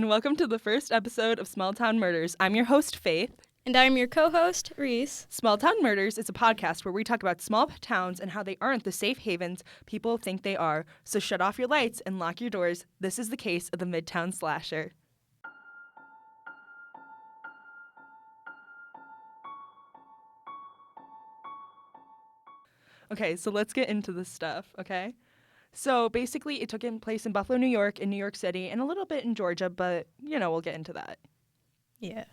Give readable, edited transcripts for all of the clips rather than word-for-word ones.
and welcome to the first episode of Small Town Murders. I'm your host, Faith. And I'm your co-host, Reese. Small Town Murders is a podcast where we talk about small towns and how they aren't the safe havens people think they are. So shut off your lights and lock your doors. This is the case of the Midtown slasher. Okay, so let's get into this stuff, okay? So basically, it took place in Buffalo, New York, in New York City, and a little bit in Georgia, but, we'll get into that. Yeah.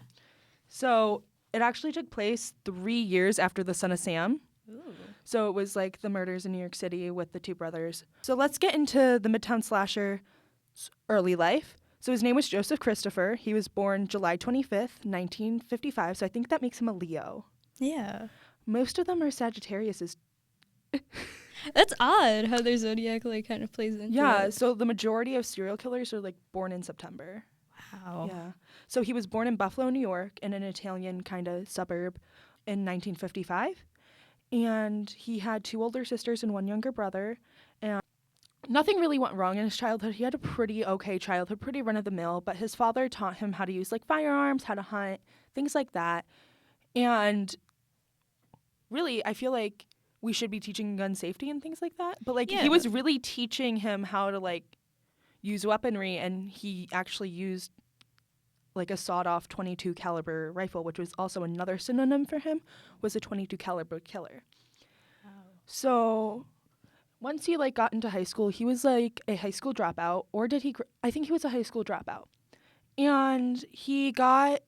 So it actually took place 3 years after the Son of Sam. Ooh. So it was like the murders in New York City with the two brothers. So let's get into the Midtown slasher's early life. So his name was Joseph Christopher. He was born July 25th, 1955. So I think that makes him a Leo. Yeah. Most of them are Sagittariuses. That's odd how their zodiac kind of plays into it. So the majority of serial killers are born in September. Wow. Yeah. So he was born in Buffalo, New York, in an Italian kind of suburb in 1955. And he had two older sisters and one younger brother. And nothing really went wrong in his childhood. He had a pretty okay childhood, pretty run-of-the-mill. But his father taught him how to use firearms, how to hunt, things like that. And really, I feel like we should be teaching gun safety and things like that. But he was really teaching him how to use weaponry, and he actually used a sawed-off 22 caliber rifle, which was also another synonym for him, was a 22 caliber killer. Wow. So once he got into high school, he was a high school dropout, or did he? I think he was a high school dropout, and he got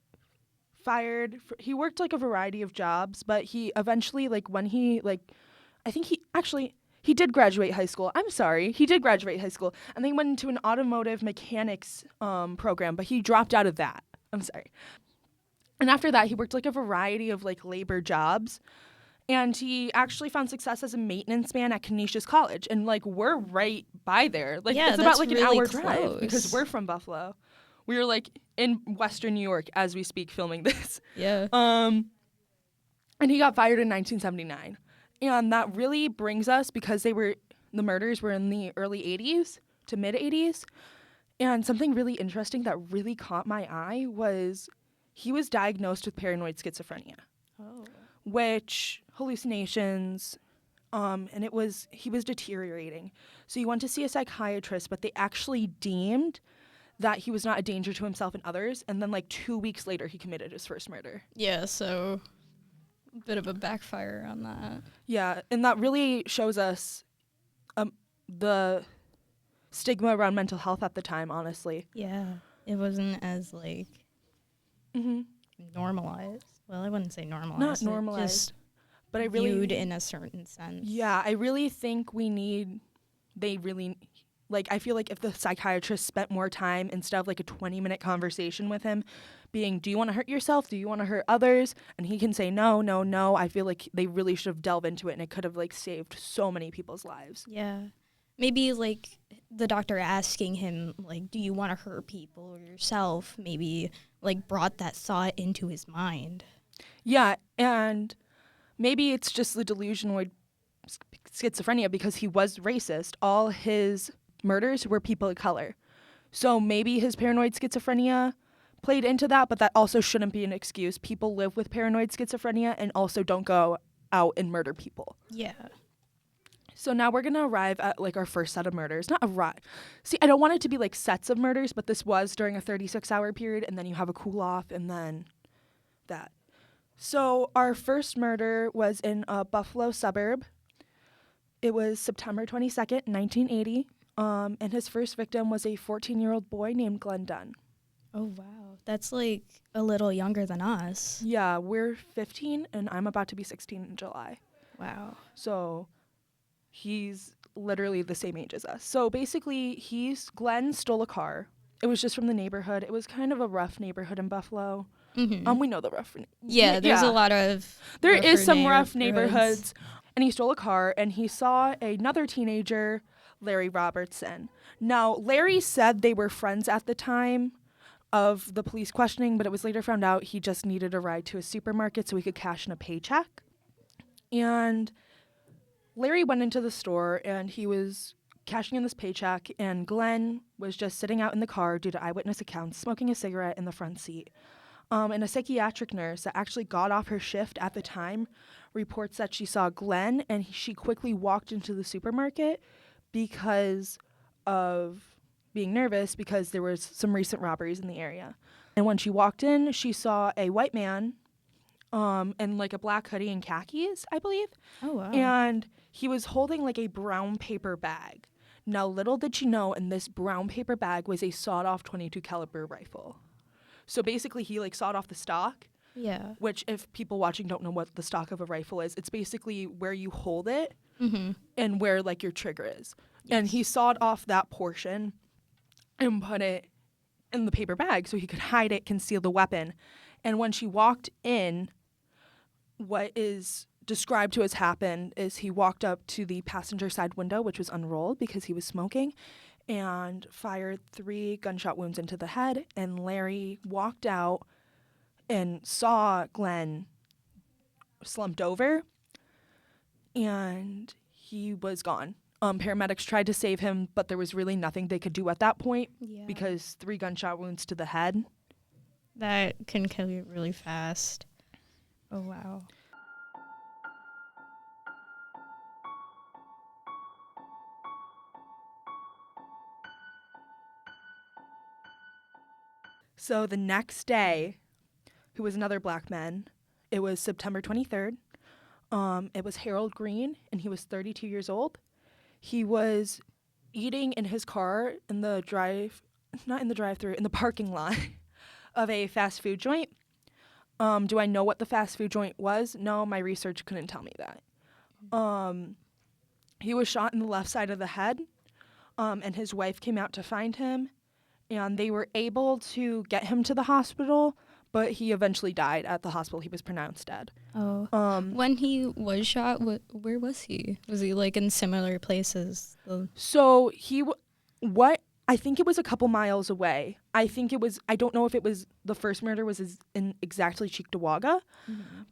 fired. He worked a variety of jobs, but he eventually when he I think he did graduate high school. I'm sorry. He did graduate high school. And then he went into an automotive mechanics program, but he dropped out of that. I'm sorry. And after that, he worked a variety of labor jobs. And he actually found success as a maintenance man at Canisius College. And we're right by there. It's about an really hour close. drive because we're from Buffalo. We are in Western New York as we speak filming this. Yeah. And he got fired in 1979. And that really brings us, because the murders were in the early 80s to mid 80s. And something really interesting that really caught my eye was he was diagnosed with paranoid schizophrenia. Oh. Which hallucinations, and he was deteriorating. So he went to see a psychiatrist, but they actually deemed that he was not a danger to himself and others. And then 2 weeks later, he committed his first murder. Yeah, so a bit of a backfire on that. Yeah, and that really shows us the stigma around mental health at the time, honestly. Yeah, it wasn't as normalized. Well, I wouldn't say normalized. Not normalized, just but I really viewed in a certain sense. Yeah, I really think I feel if the psychiatrist spent more time instead of a 20-minute conversation with him being, do you want to hurt yourself? Do you want to hurt others? And he can say no, no, no. I feel they really should have delved into it, and it could have saved so many people's lives. Yeah. Maybe the doctor asking him do you want to hurt people or yourself maybe brought that thought into his mind. Yeah, and maybe it's just the delusionoid schizophrenia because he was racist. All his murders were people of color. So maybe his paranoid schizophrenia played into that, but that also shouldn't be an excuse. People live with paranoid schizophrenia and also don't go out and murder people. Yeah. So now we're going to arrive at our first set of murders. Not arrive. See, I don't want it to be sets of murders, but this was during a 36-hour period, and then you have a cool off, and then that. So our first murder was in a Buffalo suburb. It was September 22nd, 1980. And his first victim was a 14-year-old boy named Glenn Dunn. Oh, wow. That's a little younger than us. Yeah, we're 15, and I'm about to be 16 in July. Wow. So he's literally the same age as us. So basically, Glenn stole a car. It was just from the neighborhood. It was kind of a rough neighborhood in Buffalo. Mm-hmm. We know the rough. Yeah, there's a lot of. There is some rough neighborhoods. And he stole a car, and he saw another teenager, Larry Robertson. Now, Larry said they were friends at the time of the police questioning, but it was later found out he just needed a ride to a supermarket so he could cash in a paycheck. And Larry went into the store, and he was cashing in this paycheck, and Glenn was just sitting out in the car due to eyewitness accounts, smoking a cigarette in the front seat. And a psychiatric nurse that actually got off her shift at the time reports that she saw Glenn, and she quickly walked into the supermarket because of being nervous because there was some recent robberies in the area. And when she walked in, she saw a white man in like a black hoodie and khakis, I believe. Oh, wow. And he was holding like a brown paper bag. Now, little did she know, in this brown paper bag was a sawed-off .22 caliber rifle. So basically, he like sawed off the stock. Yeah. Which, if people watching don't know what the stock of a rifle is, it's basically where you hold it and where like your trigger is. Yes. And he sawed off that portion and put it in the paper bag so he could hide it, conceal the weapon. And when she walked in, what is described to as happened is he walked up to the passenger side window, which was unrolled because he was smoking, and fired 3 gunshot wounds into the head. And Larry walked out and saw Glenn slumped over, and he was gone. Paramedics tried to save him, but there was really nothing they could do at that point because 3 gunshot wounds to the head. That can kill you really fast. Oh, wow. So the next day, who was another black man, it was September 23rd. It was Harold Green, and he was 32 years old. He was eating in his car in the in the parking lot of a fast food joint. Do I know what the fast food joint was? No, my research couldn't tell me that. He was shot in the left side of the head, and his wife came out to find him, and they were able to get him to the hospital, but he eventually died at the hospital. He was pronounced dead. Oh. When he was shot, where was he? Was he like in similar places? So I think it was a couple miles away. I don't know if it was, the first murder was in exactly Cheektowaga,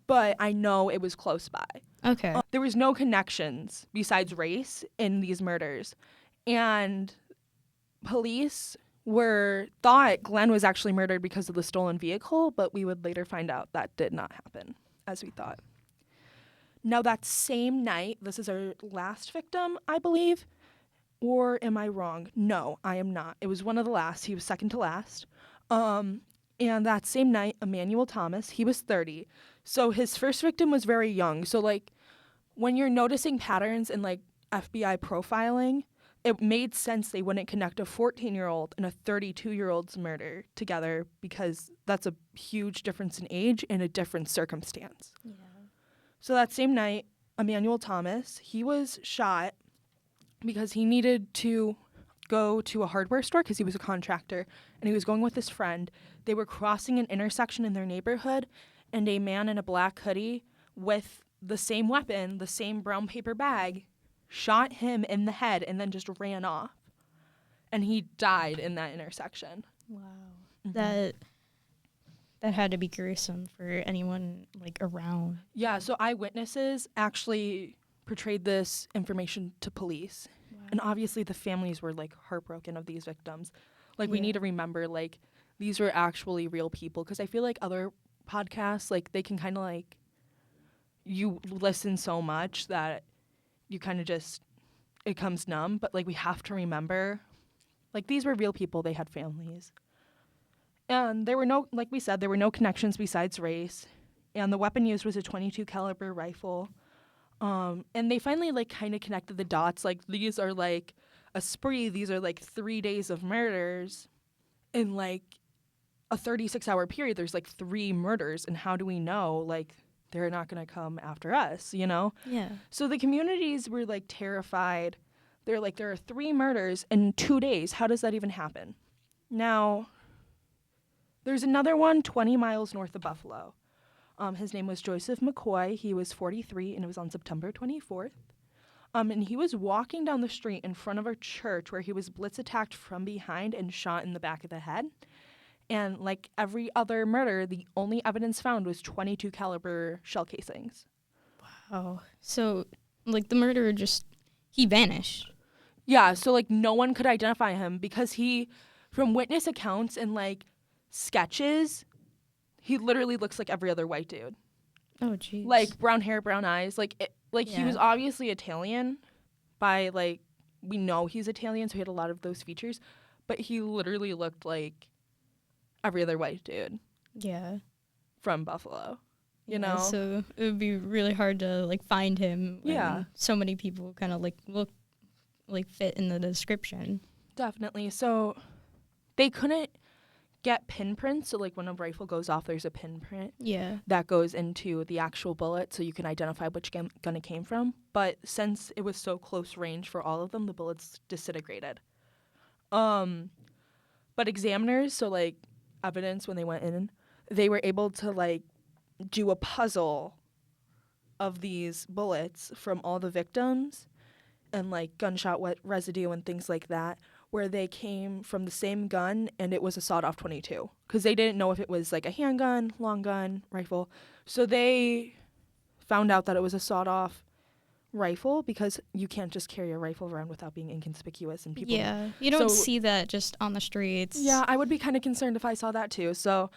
but I know it was close by. Okay. There was no connections besides race in these murders. And police thought Glenn was actually murdered because of the stolen vehicle, but we would later find out that did not happen as we thought. Now, that same night, this is our last victim, I believe. Or am I wrong? No, I am not. It was one of the last. He was second to last. And that same night, Emmanuel Thomas, he was 30. So his first victim was very young. So, like, when you're noticing patterns in, like, FBI profiling, it made sense they wouldn't connect a 14-year-old and a 32-year-old's murder together because that's a huge difference in age and a different circumstance. Yeah. So that same night, Emmanuel Thomas, he was shot because he needed to go to a hardware store because he was a contractor, and he was going with his friend. They were crossing an intersection in their neighborhood, and a man in a black hoodie with the same weapon, the same brown paper bag, shot him in the head and then just ran off. And he died in that intersection. Wow. That had to be gruesome for anyone, like, around. Yeah, so eyewitnesses actually portrayed this information to police. Wow. And obviously the families were, like, heartbroken of these victims. Like, we need to remember, like, these were actually real people. Because I feel like other podcasts, like, they can kind of, like, you listen so much that you kind of just, it comes numb. But, like, we have to remember, like, these were real people. They had families. And there were no, like we said, there were no connections besides race. And the weapon used was a .22 caliber rifle. And they finally, like, kind of connected the dots. Like, these are, like, a spree. These are, like, 3 days of murders. In, like, a 36-hour period, there's, like, 3 murders. And how do we know, like, they're not going to come after us, you know? Yeah. So the communities were, like, terrified. They're like, there are 3 murders in 2 days. How does that even happen? Now, there's another one 20 miles north of Buffalo. His name was Joseph McCoy. He was 43, and it was on September 24th. And he was walking down the street in front of a church where he was blitz attacked from behind and shot in the back of the head. And like every other murder, the only evidence found was .22 caliber shell casings. Wow. So, like, the murderer he vanished. Yeah, so like no one could identify him because he, from witness accounts and like sketches, he literally looks like every other white dude. Oh, jeez. Like brown hair, brown eyes. He was Yeah. obviously Italian by like, we know he's Italian, so he had a lot of those features, but he literally looked like every other white dude Yeah. from Buffalo. You Yeah, know? so it would be really hard to like find him when Yeah. so many people kind of like look like fit in the description. Definitely. So they couldn't get pinprints. So like when a rifle goes off, there's a pinprint Yeah. that goes into the actual bullet so you can identify which gun it came from. But since it was so close range for all of them, the bullets disintegrated. But examiners, so like evidence when they went in, they were able to like do a puzzle of these bullets from all the victims and like gunshot residue and things like that, where they came from the same gun and it was a sawed-off 22 because they didn't know if it was like a handgun, long gun, rifle. So they found out that it was a sawed-off rifle because you can't just carry a rifle around without being inconspicuous and people. Yeah. You don't So- see that just on the streets. Yeah, I would be kind of concerned if I saw that too. So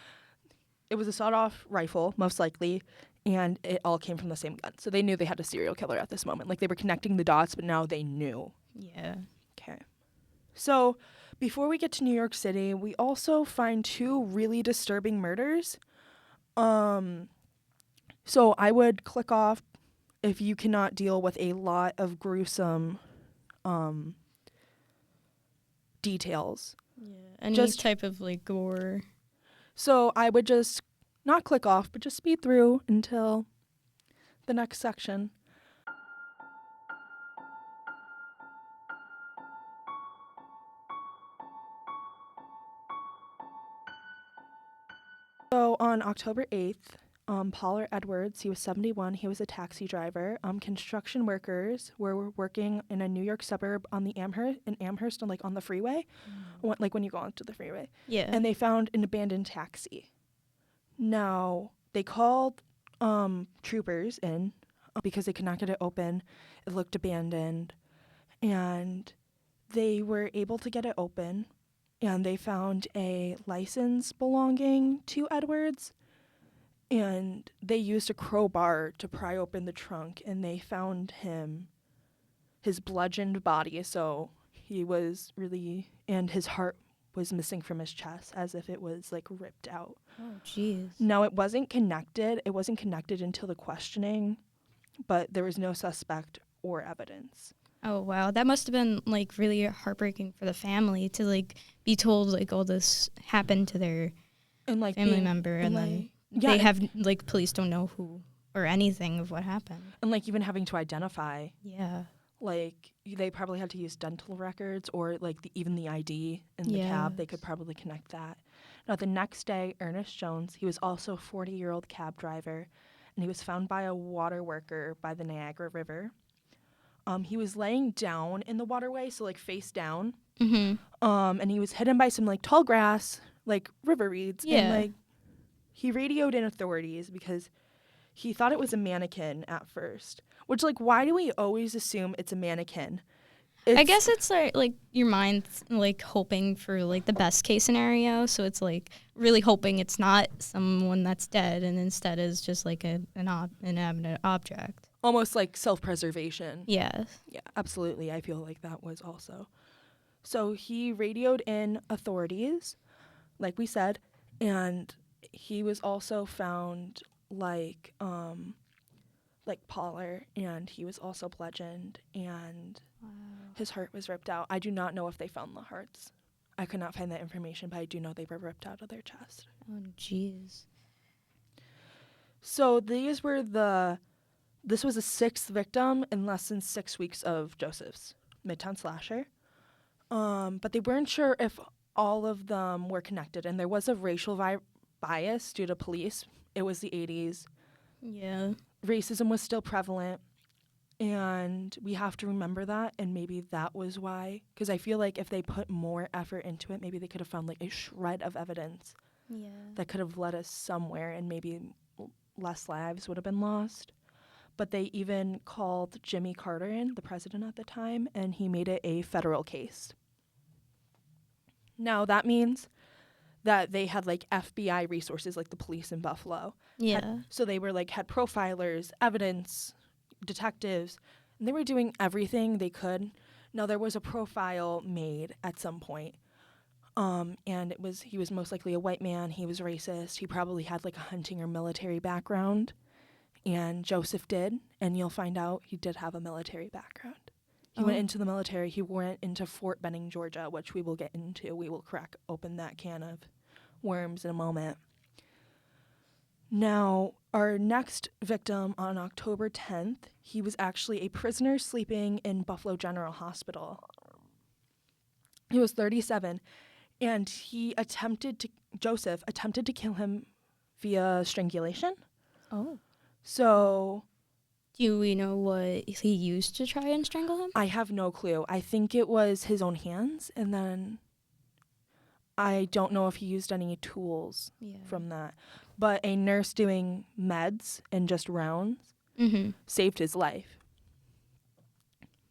it was a sawed-off rifle, most likely, and it all came from the same gun. So they knew they had a serial killer at this moment. Like they were connecting the dots, but now they knew. Yeah. Okay. So before we get to New York City, we also find two really disturbing murders. So I would click off if you cannot deal with a lot of gruesome details. Yeah. Any Just- type of like gore. So I would just not click off, but just speed through until the next section. So on October 8th, Paul Edwards, he was 71. He was a taxi driver. Construction workers were working in a New York suburb on the Amherst, on the freeway, like when you go onto the freeway. Yeah. And they found an abandoned taxi. Now, they called troopers in because they could not get it open. It looked abandoned. And they were able to get it open. And they found a license belonging to Edwards. And they used a crowbar to pry open the trunk. And they found his bludgeoned body. So he was really, and his heart was missing from his chest as if it was like ripped out. Oh, jeez. No, it wasn't connected. It wasn't connected until the questioning, but there was no suspect or evidence. Oh, wow. That must have been like really heartbreaking for the family to like be told like all this happened to their And like family member and like, then yeah, they have like police don't know who or anything of what happened. and like even having to identify, Yeah. like they probably had to use dental records or like even the ID in the cab. They could probably connect that. Now the next day, Ernest Jones, he was also a 40-year-old cab driver, and he was found by a water worker by the Niagara River. He was laying down in the waterway, so like face down. Mm-hmm. And he was hidden by some like tall grass, like river reeds. Yeah. And like he radioed in authorities because he thought it was a mannequin at first. Which like why do we always assume it's a mannequin? I guess it's like your mind's like hoping for like the best case scenario, so it's like really hoping it's not someone that's dead, and instead is just like an inanimate object. almost like self-preservation. Yeah. Yeah, absolutely. I feel like that was also. So he radioed in authorities, like we said, and he was also found like Pollard, and he was also bludgeoned, and his heart was ripped out. I do not know if they found the hearts. I could not find that information, but I do know they were ripped out of their chest. Oh, jeez. So this was the sixth victim in less than 6 weeks of Joseph's Midtown slasher. But they weren't sure if all of them were connected, and there was a racial bias due to police. It was the 80s. Yeah. Racism was still prevalent, and we have to remember that, and maybe that was why. Because I feel like if they put more effort into it, maybe they could have found like a shred of evidence Yeah. that could have led us somewhere, and maybe less lives would have been lost. but they even called Jimmy Carter in, the president at the time, and he made it a federal case. Now, that means that they had like FBI resources, like the police in Buffalo. Yeah. So they were like, had profilers, evidence, detectives, and they were doing everything they could. Now, there was a profile made at some point, and he was most likely a white man. He was racist. He probably had like a hunting or military background, and Joseph did, and you'll find out he did have a military background. He went into the military. He went into Fort Benning, Georgia, which we will get into. We will crack open that can of worms in a moment. Now, our next victim on October 10th, he was actually a prisoner sleeping in Buffalo General Hospital. He was 37, and Joseph attempted to kill him via strangulation. Oh. So, Do we know what he used to try and strangle him? I have no clue. I think it was his own hands, and then I don't know if he used any tools from that. But a nurse doing meds and just rounds saved his life.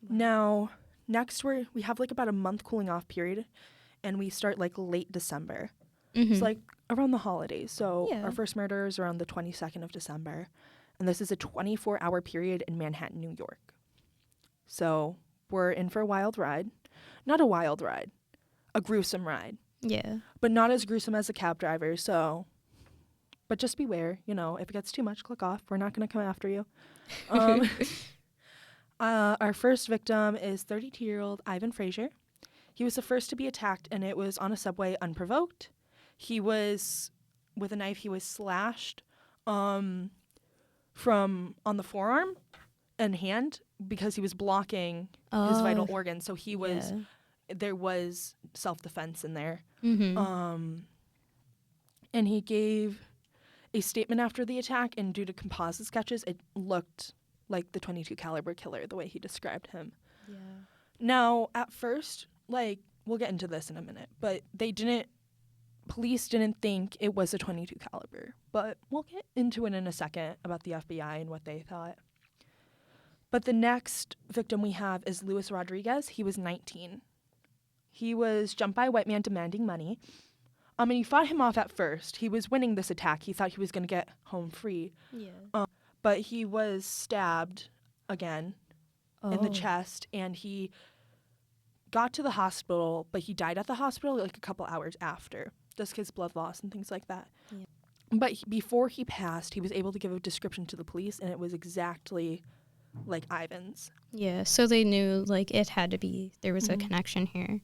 Wow. Now, next we have like about a month cooling off period, and we start like late December. It's like around the holidays. So our first murder is around the 22nd of December. And this is a 24-hour period in Manhattan, New York. So we're in for a wild ride. Not a wild ride, a gruesome ride. Yeah. But not as gruesome as a cab driver, so... But just beware, if it gets too much, click off. We're not going to come after you. Our first victim is 32-year-old Ivan Frazier. He was the first to be attacked, and it was on a subway unprovoked. With a knife, he was slashed from on the forearm and hand because he was blocking his vital organs. So there was self-defense in there. And he gave a statement after the attack, and due to composite sketches, it looked like the .22 caliber killer, the way he described him. Yeah. Now, at first, we'll get into this in a minute, but police didn't think it was a .22 caliber, but we'll get into it in a second about the FBI and what they thought. But the next victim we have is Luis Rodriguez. He was 19. He was jumped by a white man demanding money. And he fought him off at first. He was winning this attack. He thought he was going to get home free. Yeah. But he was stabbed again in the chest, and he got to the hospital, but he died at the hospital like a couple hours after, just because blood loss and things like that. Yeah. But before he passed, he was able to give a description to the police, and it was exactly like Ivan's. Yeah, so they knew it had to be, there was a connection here.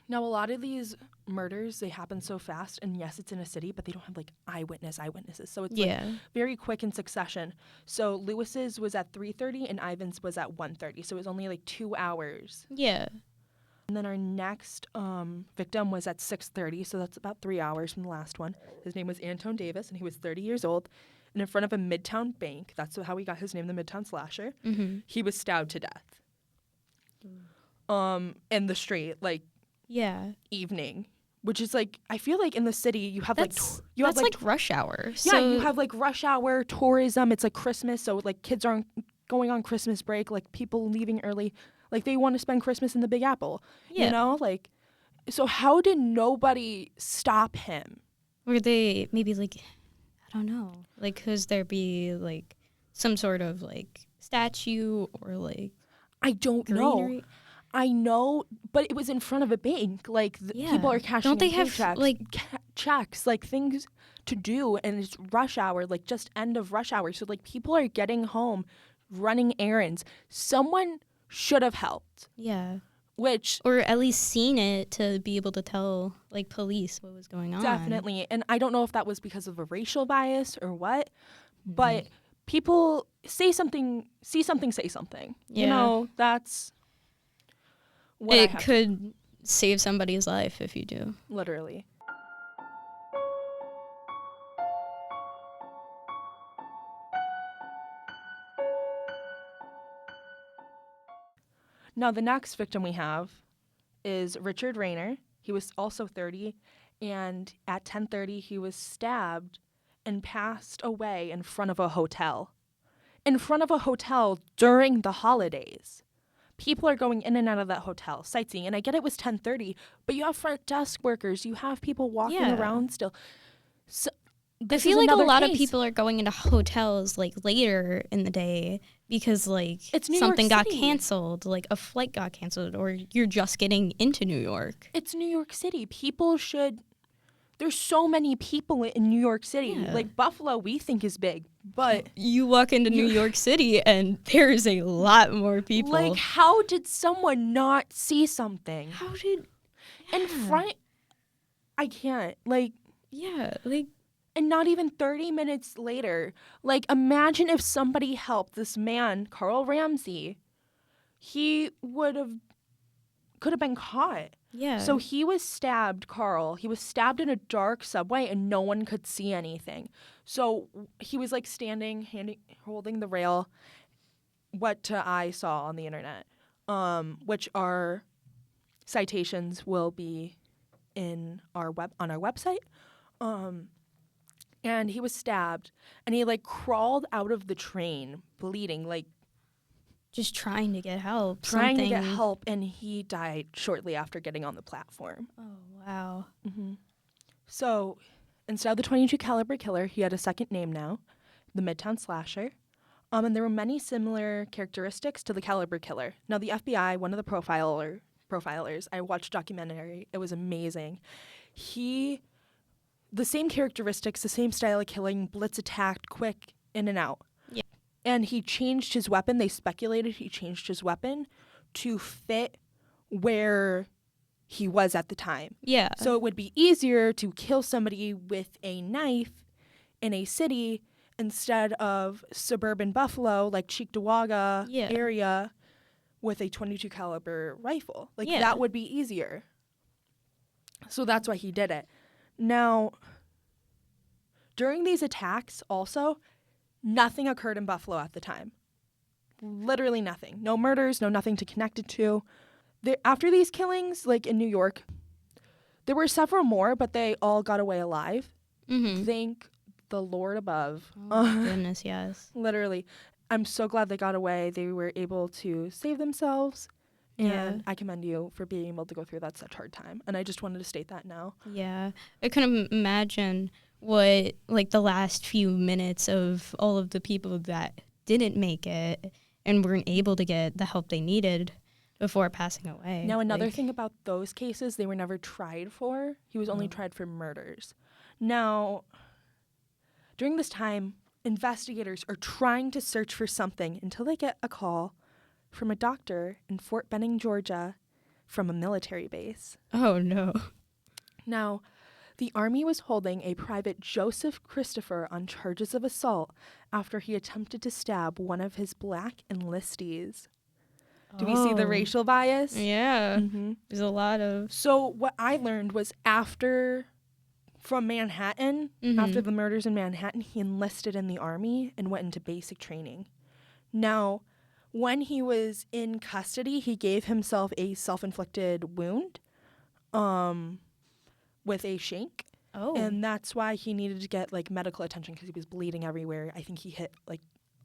Now, a lot of these murders, they happen so fast, and yes, it's in a city, but they don't have eyewitnesses. So it's very quick in succession. So Lewis's was at 3:30 and Ivan's was at 1:30. So it was only 2 hours. Yeah. And then our next victim was at 6:30, so that's about 3 hours from the last one. His name was Antone Davis, and he was 30 years old. And in front of a Midtown bank, that's how he got his name, the Midtown Slasher, he was stabbed to death. In the street, evening, which is I feel like in the city you have that's rush hour. Yeah, you have rush hour tourism. It's Christmas, so kids aren't going on Christmas break. People leaving early, they want to spend Christmas in the Big Apple. Yeah. So how did nobody stop him? Were they maybe I don't know, could there be some sort of statue or I don't greenery? know. I know, but it was in front of a bank. People are cashing Don't they have checks, things to do, and it's rush hour, just end of rush hour. So people are getting home, running errands. Someone should have helped. Yeah. Which or at least seen it to be able to tell police what was going on. Definitely. And I don't know if that was because of a racial bias or what, but people see something, say something. Yeah. That's what it could save somebody's life if you do. Literally. Now, the next victim we have is Richard Raynor. He was also 30, and at 10:30, he was stabbed and passed away in front of a hotel. in front of a hotel during the holidays. People are going in and out of that hotel, sightseeing. And I get it was 10:30, but you have front desk workers. You have people walking Yeah. around still. So I this feel is like a another lot of case. people are going into hotels like later in the day because like It's New something York got City. canceled, like a flight got canceled, or you're just getting into New York. It's New York City. People should. There's so many people in New York City. Yeah. Like Buffalo, we think is big, but You walk into New York City and there's a lot more people. like, how did someone not see something how did in front? I can't. Like, like and not even 30 minutes later. Like, imagine if somebody helped this man, Carl Ramsey. He could have been caught. yeah. So he was stabbed, Carl. He was stabbed in a dark subway and no one could see anything. So he was like standing, holding the rail, what I saw on the internet, which our citations will be on our website. And he was stabbed and he like crawled out of the train bleeding, like just trying to get help. trying to get something- help, and he died shortly after getting on the platform. Oh wow. So instead of the 22 caliber killer, he had a second name now, the Midtown Slasher. And there were many similar characteristics to the caliber killer. Now the FBI, one of the profilers, I watched a documentary. It was amazing. The same characteristics, the same style of killing, blitz attacked, quick, in and out. Yeah. And he changed his weapon. They speculated he changed his weapon to fit where he was at the time. Yeah. So it would be easier to kill somebody with a knife in a city instead of suburban Buffalo, like Cheektowaga Yeah. area, with a 22 caliber rifle. Like Yeah. that would be easier. So that's why he did it. Now, during these attacks also, nothing occurred in Buffalo at the time. Literally nothing. No murders, no nothing to connect it to. After these killings, like in New York, there were several more, but they all got away alive. Thank the Lord above. Oh my goodness, yes. Literally. I'm so glad they got away. They were able to save themselves. And Yeah. I commend you for being able to go through that such hard time. And I just wanted to state that now. Yeah. I couldn't imagine what like the last few minutes of all of the people that didn't make it and weren't able to get the help they needed before passing away. Now, another Like, thing about those cases, they were never tried for. He was only tried for murders. Now, during this time, investigators are trying to search for something until they get a call from a doctor in Fort Benning, Georgia, from a military base. Oh no. Now, the Army was holding a Private Joseph Christopher on charges of assault after he attempted to stab one of his black enlistees. Do we see the Oh. racial bias? Yeah. Mm-hmm. There's a lot of So what I learned was from Manhattan, after the murders in Manhattan, he enlisted in the Army and went into basic training. Now, when he was in custody, he gave himself a self-inflicted wound with a shank. Oh. And that's why he needed to get like medical attention because he was bleeding everywhere. I think he hit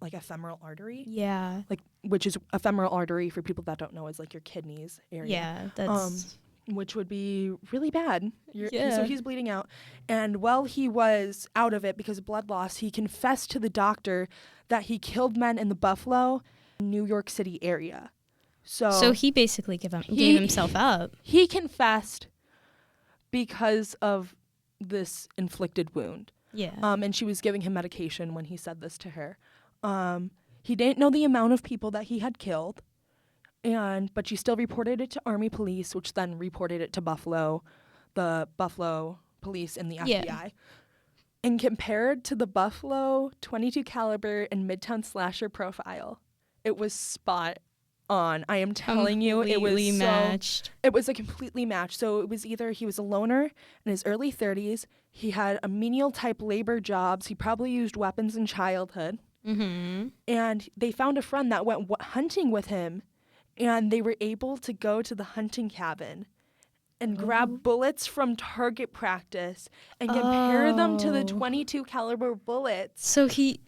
like a femoral artery. Yeah. Which is a femoral artery, for people that don't know, is like your kidneys area. Yeah, that's Which would be really bad. Yeah. So he's bleeding out. And while he was out of it because of blood loss, he confessed to the doctor that he killed men in the Buffalo, New York City area. so he basically gave himself up. He confessed because of this inflicted wound. Yeah. And she was giving him medication when he said this to her. He didn't know the amount of people that he had killed. But she still reported it to Army police, which then reported it to the Buffalo police and the FBI. Yeah. And compared to the Buffalo 22 caliber and Midtown Slasher profile, it was spot on. I am telling you, it was Completely matched. It was a completely match. So it was either he was a loner in his early 30s, he had a menial type labor jobs, he probably used weapons in childhood, and they found a friend that went hunting with him. And they were able to go to the hunting cabin and grab bullets from target practice and compare them to the 22 caliber bullets. So he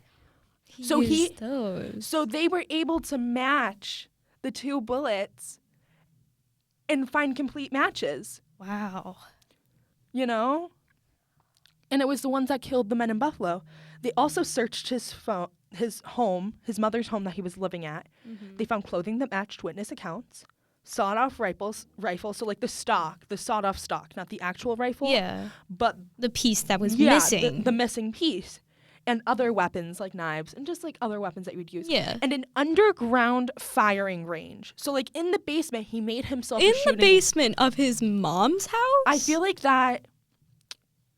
So they were able to match the 2 bullets and find complete matches, Wow. you know? And it was the ones that killed the men in Buffalo. They also searched his home, his mother's home that he was living at. Mm-hmm. They found clothing that matched witness accounts, sawed-off rifles, so like the sawed-off stock, not the actual rifle. Yeah. But The piece that was missing. The missing piece. And other weapons like knives and just like other weapons that you would use. Yeah. And an underground firing range. So like in the basement, he made himself in the basement of his mom's house? I feel like that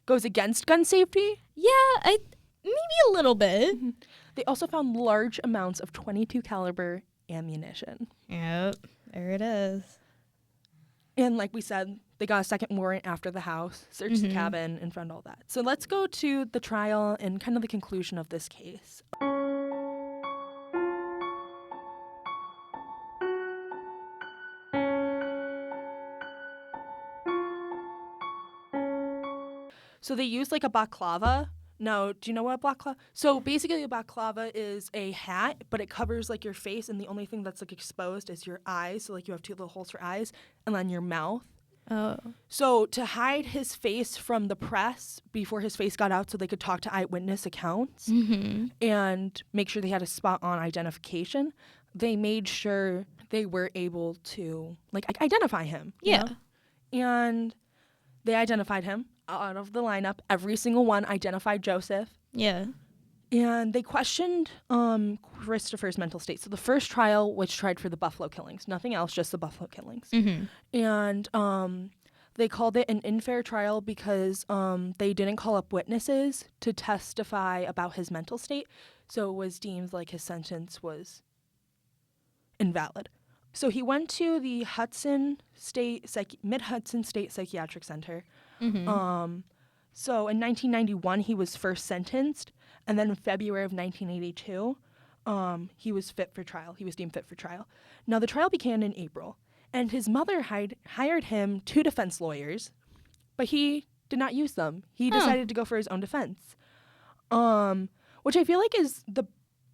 goes against gun safety. Yeah, maybe a little bit. Mm-hmm. They also found large amounts of .22 caliber ammunition. Yep, there it is. And like we said, they got a second warrant after the house, searched the cabin, and found all that. So let's go to the trial and kind of the conclusion of this case. So they used like a balaclava. No, do you know what a balaclava? So basically a balaclava is a hat, but it covers like your face, and the only thing that's like exposed is your eyes. So like you have 2 little holes for eyes, and then your mouth. Oh. So to hide his face from the press before his face got out so they could talk to eyewitness accounts and make sure they had a spot on identification, they made sure they were able to like identify him. Yeah. You know? And they identified him out of the lineup. Every single one identified Joseph. Yeah. And they questioned Christopher's mental state. So the first trial was tried for the Buffalo killings. Nothing else, just the Buffalo killings. And they called it an unfair trial because they didn't call up witnesses to testify about his mental state. So it was deemed like his sentence was invalid. So he went to the Mid-Hudson State Psychiatric Center. So in 1991, he was first sentenced. And then in February of 1982, he was fit for trial. He was deemed fit for trial. Now, the trial began in April, and his mother hired him 2 defense lawyers, but he did not use them. He decided to go for his own defense, which I feel like is the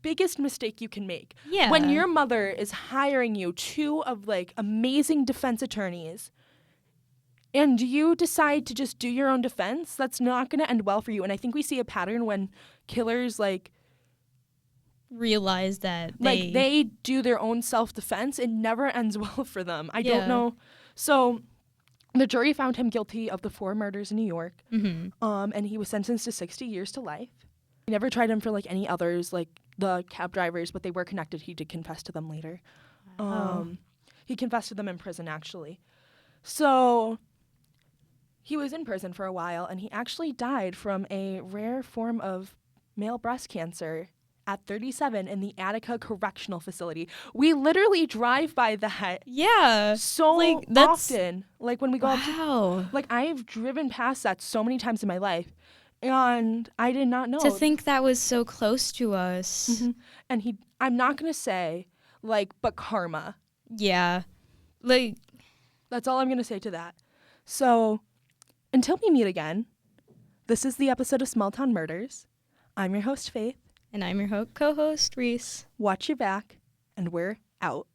biggest mistake you can make. Yeah. When your mother is hiring you 2 of, like, amazing defense attorneys, and you decide to just do your own defense, that's not going to end well for you. And I think we see a pattern when killers, like, realize that they do their own self-defense. It never ends well for them. I don't know. So the jury found him guilty of the 4 murders in New York, and he was sentenced to 60 years to life. He never tried him for, like, any others, like the cab drivers, but they were connected. He did confess to them later. He confessed to them in prison, actually. So he was in prison for a while, and he actually died from a rare form of male breast cancer at 37 in the Attica Correctional Facility. We literally drive by that so like, often. Like when we go up to, like I've driven past that so many times in my life, and I did not know. To think that was so close to us. And I'm not going to say, like, but karma. Yeah. Like, that's all I'm going to say to that. So until we meet again, this is the episode of Small Town Murders. I'm your host, Faith. And I'm your co-host, Reese. Watch your back, and we're out.